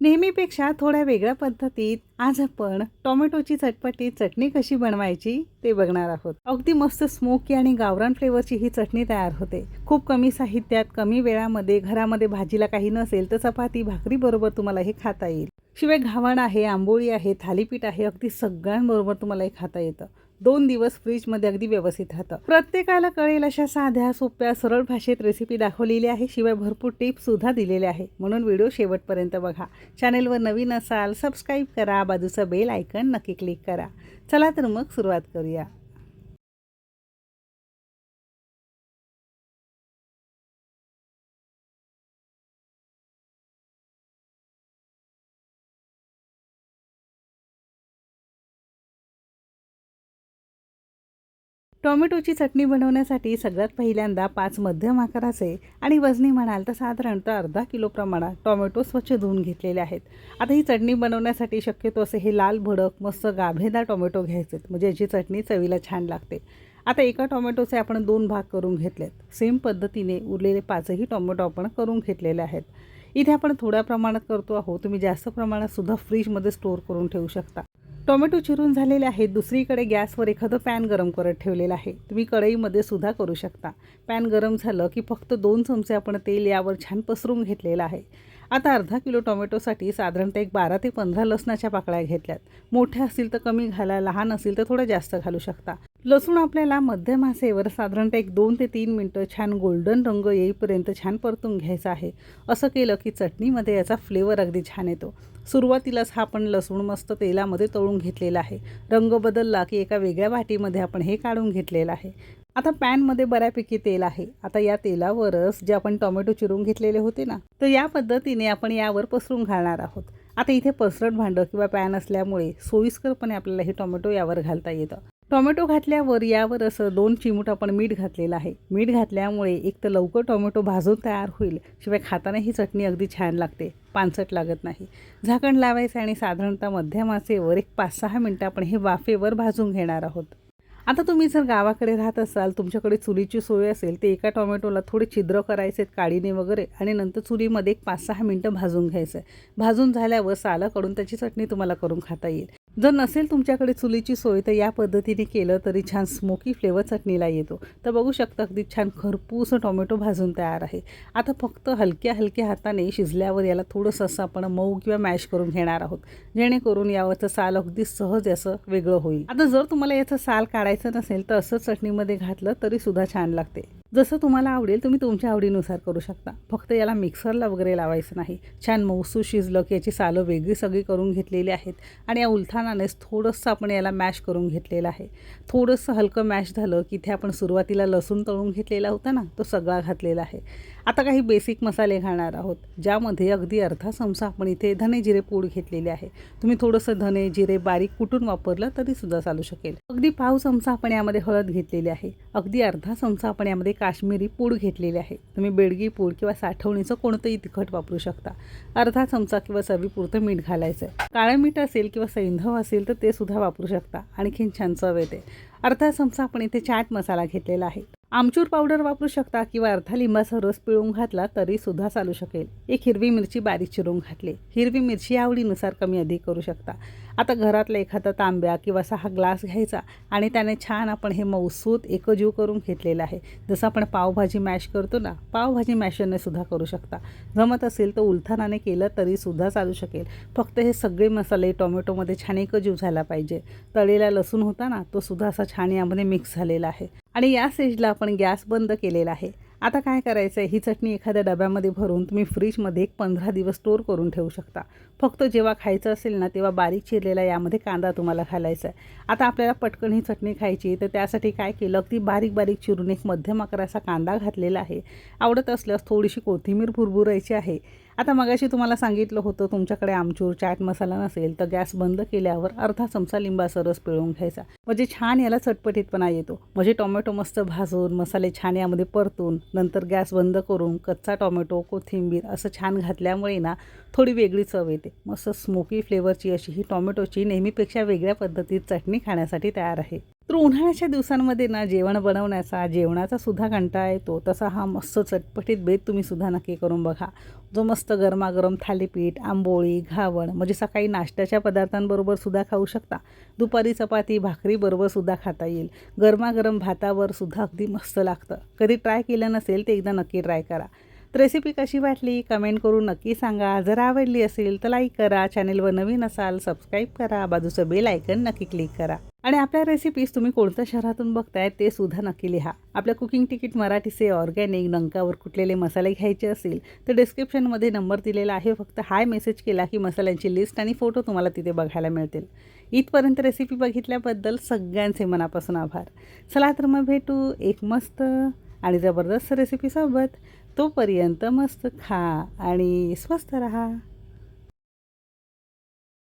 नेहमीपेक्षा थोड्या वेगळ्या पद्धतीत आज आपण टोमॅटोची चटपटी चटणी कशी बनवायची ते बघणार आहोत। अगदी मस्त स्मोकी आणि गावरान फ्लेवरची ही चटणी तयार होते। खूप कमी साहित्यात कमी वेळामध्ये घरामध्ये भाजीला काही नसेल तर चपाती भाकरी बरोबर तुम्हाला हे खाता येईल। शिवाय घावण आहे, आंबोळी आहे, थालीपीठ आहे, अगदी सगळ्यांबरोबर तुम्हाला हे खाता येतं। 2 दिवस फ्रीजमध्ये अगदी व्यवस्थित राहतं। प्रत्येकाला कळेल अशा साध्या सोप्या सरळ भाषेत रेसिपी दाखवलेली आहे। शिवाय भरपूर टिप्स सुद्धा दिलेल्या आहे, म्हणून व्हिडिओ शेवटपर्यंत बघा। चॅनलवर नवीन असाल सबस्क्राईब करा, बाजूचा बेल आयकॉन नक्की क्लिक करा। चला तर मग सुरुवात करूया। टोमॅटोची चटणी बनवण्यासाठी सगळ्यात पहिल्यांदा 5 मध्यम आकाराचे आणि वजनी म्हणाल तर साधारणतः अर्धा किलो प्रमाणात टोमॅटो स्वच्छ धुवून घेतलेले आहेत। आता ही चटणी बनवण्यासाठी शक्यतो असे हे लाल भडक मस्त गाभेदार टोमॅटो घ्यायचे, म्हणजे याची चटणी चवीला छान लागते। आता एका टोमॅटोचे आपण 2 भाग करून घेतलेत। सेम पद्धतीने उरलेले 5ही टोमॅटो आपण करून घेतलेले आहेत। इथे आपण थोड्या प्रमाणात करतो आहोत, तुम्ही जास्त प्रमाणात सुद्धा फ्रीजमध्ये स्टोअर करून ठेवू शकता। टोमॅटो चिरून झालेले आहेत। दुसरीकडे गॅसवर एखादं पॅन गरम करत ठेवलेलं आहे। तुम्ही कढईमध्ये सुद्धा करू शकता। पॅन गरम झालं की फक्त 2 चमचे आपण तेल यावर छान पसरून घेतलेलं आहे। आता अर्धा किलो टोमॅटोसाठी साधारणतः एक 12 ते 15 लसणाच्या पाकळ्या घेतल्यात। मोठ्या असतील तर कमी घाला, लहान असेल तर थोडं जास्त घालू शकता। लसूण आपल्याला मध्यम आचेवर साधारणतः एक 2 ते 3 मिनिटं छान गोल्डन रंग येईपर्यंत छान परतून घ्यायचा आहे। असं केलं की चटणीमध्ये याचा फ्लेवर अगदी छान येतो। सुरुवातीलाच हा आपण लसूण मस्त तेलामध्ये तळून घेतलेला आहे। रंग बदलला की एका वेगळ्या वाटीमध्ये आपण हे काढून घेतलेलं आहे। आता पॅनमध्ये बऱ्यापैकी तेल आहे। आता या तेलावरच जे आपण टोमॅटो चिरून घेतलेले होते ना, तर या पद्धतीने आपण यावर पसरून घालणार आहोत। आता इथे पसरट भांडं किंवा पॅन असल्यामुळे सोयीस्करपणे आपल्याला हे टोमॅटो यावर घालता येतं। टोमॅटो घातल्यावर यावर असं 2 चिमूट आपण मीठ घातलेलं आहे। मीठ घातल्यामुळे एक तर लवकर टोमॅटो भाजून तयार होईल, शिवाय खाताना ही चटणी अगदी छान लागते, पानसट लागत नाही। झाकण लावायचं आणि साधारणतः मध्यम आचेवर एक 5-6 मिनिटं आपण हे वाफेवर भाजून घेणार आहोत। आता तुम्ही जर गावाकडे राहत असाल, तुमच्याकडे चुलीची सोय असेल, तर एका टोमॅटोला थोडे छिद्र करायचे काडीने वगैरे आणि नंतर चुलीमध्ये एक 5-6 मिनिटं भाजून घ्यायचं आहे। भाजून झाल्यावर सालं काढून त्याची चटणी तुम्हाला करून खाता येईल। जर नसेल तुमच्याकडे चुलीची सोय तर या पद्धतीने केलं तरी छान स्मोकी फ्लेवर चटणीला येतो। तर बघू शकता अगदी छान खरपूस टोमॅटो भाजून तयार आहे। आता फक्त हलक्या हलक्या हाताने शिजल्यावर याला थोडंसं असं आपण मऊ किंवा मॅश करून घेणार आहोत, जेणेकरून यावरचं साल अगदी सहज असं वेगळं होईल। आता जर तुम्हाला याचं साल काढायचं नसेल तर असं चटणीमध्ये घातलं तरी सुद्धा छान लागते। जसं तुम्हाला आवडेल तुम्ही तुमच्या आवडीनुसार करू शकता। फक्त याला मिक्सरला वगैरे लावायचं नाही। छान मऊसूत शिजलं की याची सालं वेगळी सगळी करून घेतलेली आहेत आणि या उलथानानेच थोडंसं आपण याला मॅश करून घेतलेलं आहे। थोडंसं हलकं मॅश झालं की इथे आपण सुरुवातीला लसूण तळून घेतलेला होता ना, तो सगळा घातलेला आहे। आता काही बेसिक मसाले घालणार आहोत, ज्यामध्ये अगदी अर्धा चमचा आपण इथे धने जिरे पूड घेतलेले आहे। तुम्ही थोडंसं धने जिरे बारीक कुटून वापरलं तरी सुद्धा चालू शकेल। अगदी पाव चमचा आपण यामध्ये हळद घेतलेली आहे। अगदी अर्धा चमचा आपण यामध्ये काश्मीरी पूड घेतलेली आहे। तुम्ही बेडगी पूड किंवा साठवणीचं कोणतंही तिखट वापरू शकता। अर्धा चमचा किंवा चवीपुरतं मीठ घालायचं आहे। काळं मीठ असेल किंवा सैंधव असेल तर ते सुद्धा वापरू शकता, आणखीन छान चव येते। अर्धा चमचा आपण इथे चाट मसाला घेतलेला आहे। आमचूर पावडर वापरू शकता किंवा अर्धा लिंबाचा रस पिळून घातला तरी सुद्धा चालू शकेल। एक हिरवी मिरची बारीक चिरून घातली। हिरवी मिरची आवडीनुसार कमी अधिक करू शकता। आता घरातला एखादा तांब्या किंवा 6 ग्लास घ्यायचा आणि त्याने छान आपण हे मऊसूत एकजीव करून घेतलेलं आहे। जसं आपण पावभाजी मॅश करतो ना, पावभाजी मॅशरने सुद्धा करू शकता। जमत असेल तर उलथानाने केलं तरी सुद्धा चालू शकेल। फक्त हे सगळे मसाले टोमॅटोमध्ये छान एकजीव झाला पाहिजे। तळलेला लसूण होता ना, तो सुद्धा असा छान यामध्ये मिक्स झालेला आहे आणि या स्टेजला आपण गॅस बंद केलेला आहे। आता काय करायचं आहे, ही चटणी एखाद्या डब्यामध्ये भरून तुम्ही फ्रीजमध्ये एक 15 दिवस स्टोअर करून ठेवू शकता। फक्त जेव्हा खायचं असेल ना, तेव्हा बारीक चिरलेला यामध्ये कांदा तुम्हाला घालायचा आहे। आता आपल्याला पटकन ही चटणी खायची तर त्यासाठी काय केलं, अगदी बारीक बारीक चिरून एक मध्यम आकाराचा कांदा घातलेला आहे। आवडत असल्यास थोडीशी कोथिंबीर भुरभुरायची आहे। आता मगाशी तुम्हाला सांगितलं होतं, तुमच्याकडे आमचूर चाट मसाला नसेल तर गॅस बंद केल्यावर अर्धा चमचा लिंबाचा रस पिळून घ्यायचा, म्हणजे छान याला चटपटीतपणा येतो। म्हणजे टोमॅटो मस्त भाजून मसाले छान यामध्ये परतून नंतर गॅस बंद करून कच्चा टोमॅटो कोथिंबीर असं छान घातल्यामुळे ना थोडी वेगळी चव येते। मस्त स्मोकी फ्लेवरची अशी ही टोमॅटोची नेहमीपेक्षा वेगळ्या पद्धतीत चटणी खाण्यासाठी तयार आहे। तर उन्हाळ्याच्या दिवसांमध्ये ना जेवण बनवण्याचा, जेवणाचा सुद्धा कंटाळा येतो. तसा हा मस्त चटपटीत बेत तुम्ही सुद्धा नक्की करून बघा. जो मस्त गरमागरम थालीपीठ, आंबोळी, घावण म्हणजे सकाळी नाश्त्याच्या पदार्थांबरोबर सुद्धा खाऊ शकता. दुपारी चपाती, भाकरीबरोबर सुद्धा खाता येईल. गरमागरम भातावर सुद्धा अगदी मस्त लागतं. कधी ट्राय केलं नसेल तर एकदा नक्की ट्राय करा. तर रेसिपी कशी वाटली कमेंट करून नक्की सांगा. जर आवडली असेल तर लाईक करा. चॅनलवर नवीन असाल सबस्क्राईब करा. बाजूचं बेल आयकन नक्की क्लिक करा. आणि आपल्या रेसिपीज तुम्ही कोणत्या शहरातून बघताय ते सुद्धा नक्की लिहा. आपल्या कुकिंग तिकीट मराठीचे ऑर्गॅनिक डंकावर कुटलेले मसाले घ्यायचे असतील तर डिस्क्रिप्शनमध्ये नंबर दिलेला आहे. फक्त हाय मेसेज केला की मसाल्यांची लिस्ट आणि फोटो तुम्हाला तिथे बघायला मिळतील. इथपर्यंत रेसिपी बघितल्याबद्दल सगळ्यांचे मनापासून आभार. चला तर मग भेटू एक मस्त आणि जबरदस्त रेसिपीसोबत. तोपर्यंत मस्त खा आणि स्वस्त रहा.